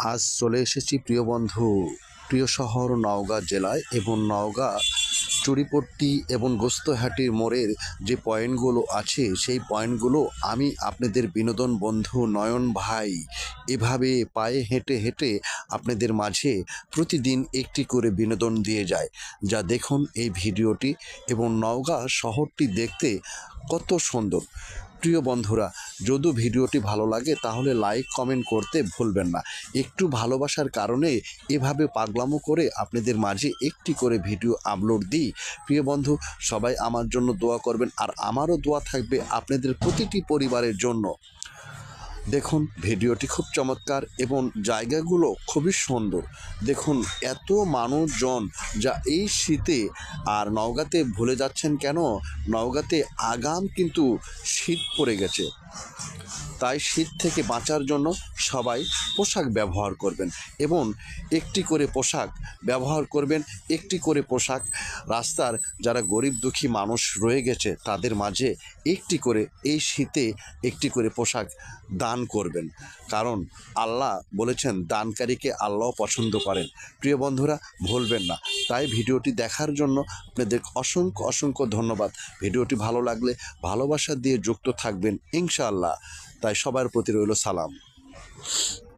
আজ চলে এসেছি প্রিয় বন্ধু, প্রিয় শহর নওগাঁ জেলায় এবং নওগাঁ চুড়িপট্টি এবং গোস্তহাটির মোড়ের যে পয়েন্টগুলো আছে সেই পয়েন্টগুলো আমি আপনাদের বিনোদন বন্ধু নয়ন ভাই এভাবে পায়ে হেঁটে হেঁটে আপনাদের মাঝে প্রতিদিন একটি করে বিনোদন দিয়ে যায়। যা দেখুন এই ভিডিওটি এবং নওগাঁ শহরটি দেখতে কত সুন্দর। প্রিয় বন্ধুরা, যদি ভিডিওটি ভালো লাগে তাহলে লাইক কমেন্ট করতে ভুলবেন না। একটু ভালোবাসার কারণে এভাবে পাগলামো করে আপনাদের মাঝে একটি করে ভিডিও আপলোড দিই। প্রিয় বন্ধু, সবাই আমার জন্য দোয়া করবেন আর আমারও দোয়া থাকবে আপনাদের প্রতিটি পরিবারের জন্য। দেখুন ভিডিওটি খুব চমৎকার এবং জায়গাগুলো খুবই সুন্দর। দেখুন এত মানুষজন, যা এই শীতে আর নওগাঁতে ভুলে যাচ্ছেন কেন, নওগাঁতে আগাম কিন্তু শীত পড়ে গেছে। তাই শীত থেকে বাঁচার জন্য সবাই পোশাক ব্যবহার করবেন এবং একটি করে পোশাক ব্যবহার করবেন। একটি করে পোশাক রাস্তার যারা গরিব দুঃখী মানুষ রয়ে গেছে তাদের মাঝে একটি করে এই শীতে একটি করে পোশাক দান করবেন, কারণ আল্লাহ বলেছেন দানকারীকে আল্লাহ পছন্দ করেন। প্রিয় বন্ধুরা, ভুলবেন না। তাই ভিডিওটি দেখার জন্য আপনাদের অসংখ্য অসংখ্য ধন্যবাদ। ভিডিওটি ভালো লাগলে ভালোবাসা দিয়ে যুক্ত থাকবেন ইনশাআল্লাহ। তাই সবার প্রতি রইল সালাম।